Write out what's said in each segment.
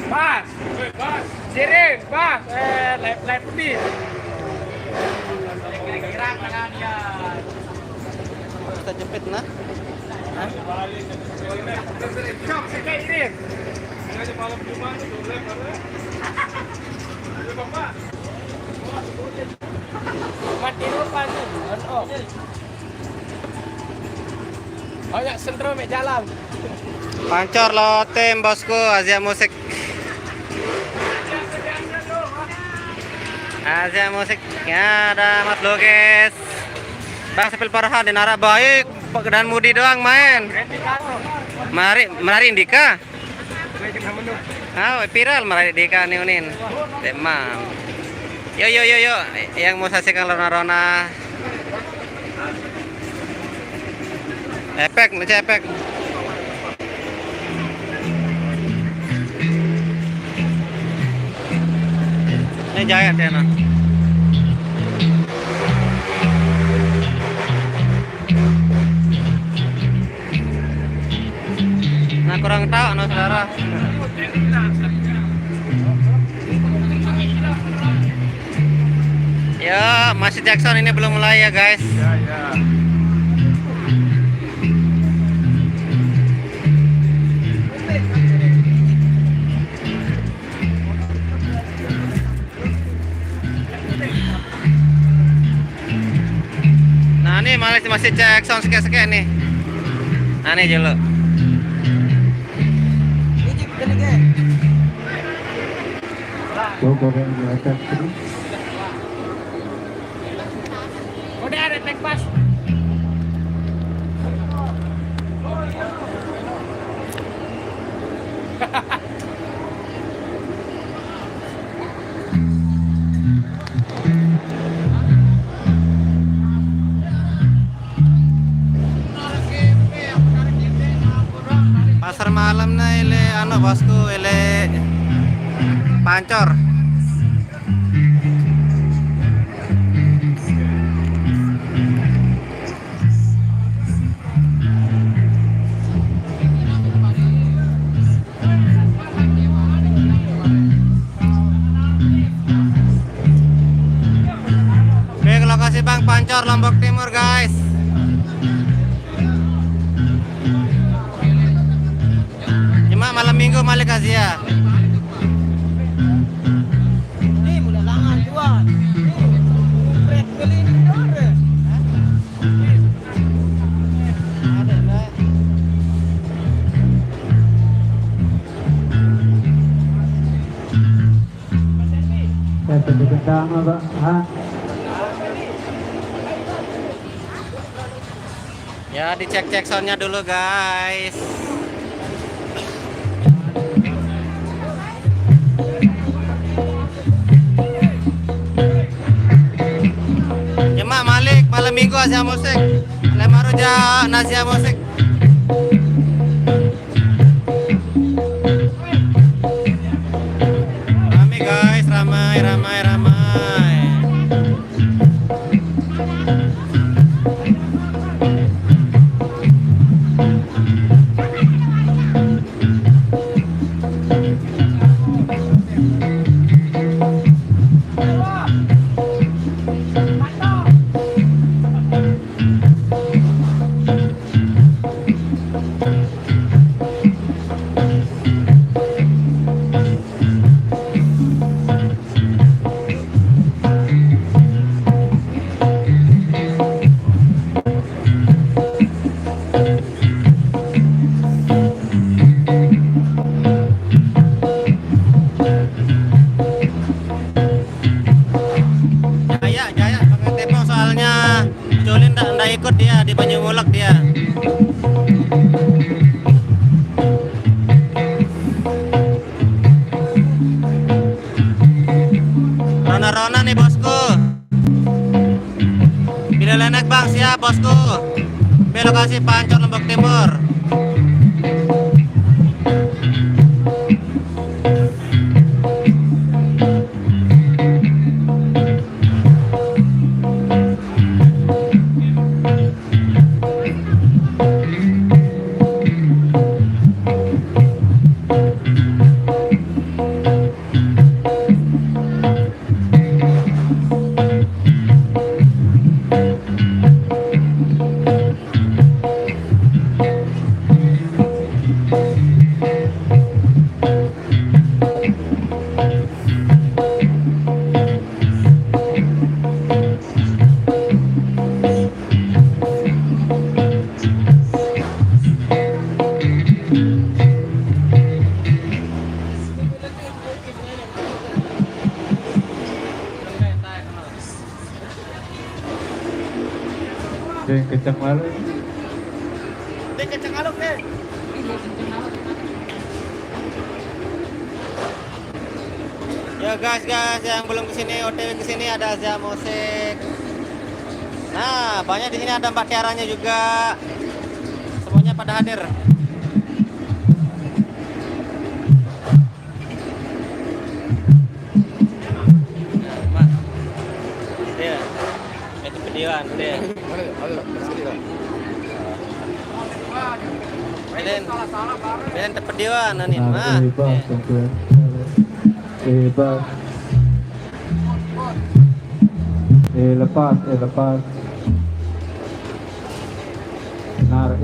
Bas, sirin, bas, lep putih. Gerak tangannya. Kita jepit nah. Cok, sikit sirin. Mati lupa tu, on off. Banyak sentrum jalan. Pancor lo tim bosku Asia Musik. Asia Musik ya ada Mas Lukis. Bang Sepil Farhan dan arah baik dan Mudi doang main. Menari Indika. Viral menari Indika nih unin. Temam. Yo yang mau saksikan Rona. Efek, ngecek efek. Ini jaya deh nah. Nah kurang tahu no saudara. Ya masih Jackson ini belum mulai ya guys. Ya. Nah ini masih cek sound sekek-sekek nih. Nah ini dulu. Udah ada tek pas. Pasar malam na ile ano bosku ile Pancor. Oke, ke lokasi Bang Pancor Lombok Timur guys. Cuma malam minggu Malik Asia. Ini mulai langan jual. Red kelin ada. Ada lah. Ya dicek-cek soundnya dulu guys. Cuma Malik malam minggu Asia Musik. Lemaruja Asia Musik. Ramai guys, ramai. Jaya pakai tepung soalnya Julin nggak ikut dia di Banyumulak dia. siap bosku. Lokasi Pancor Lombok Timur. Deh, kencang malu. Dek kencang aluk deh. Ya guys yang belum kesini OTW kesini ada Azia Musik. Nah banyak di sini ada Mbak Tiaranya juga. Semuanya pada hadir. Nah, dia itu videoan dia. Kalian terpediwan nih, mah. Bebas, teman. Bebas. Lepas. Benar,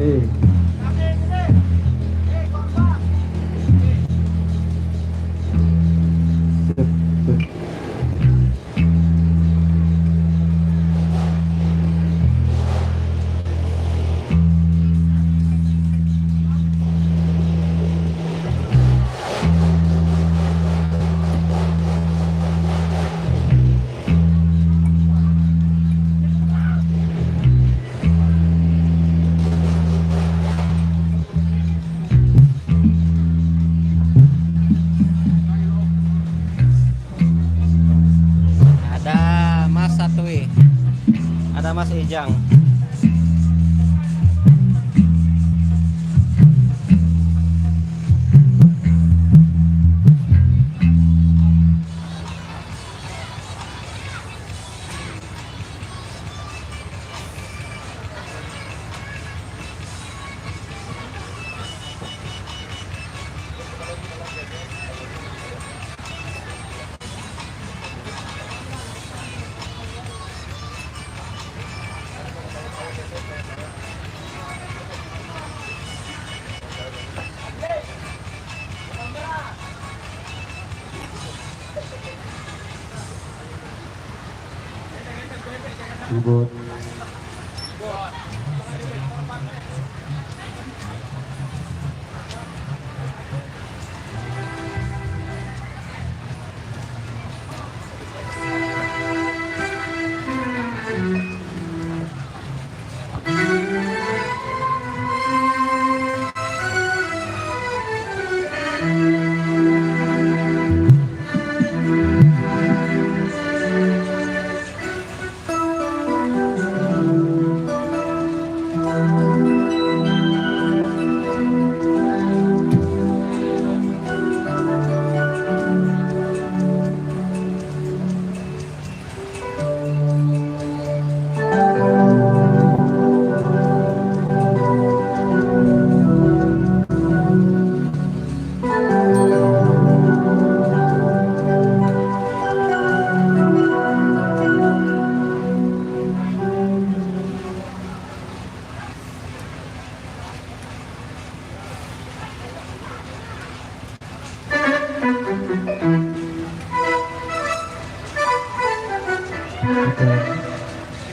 Ada Mas Satwi, ada Mas Ijang. ribut.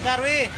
Darwi.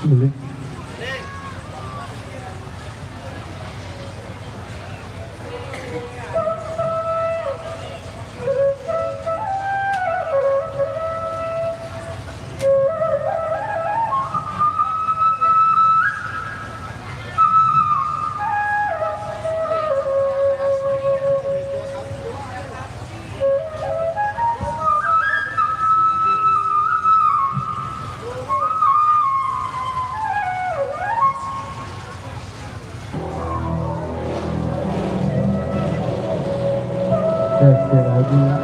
Boleh. Tes lagi.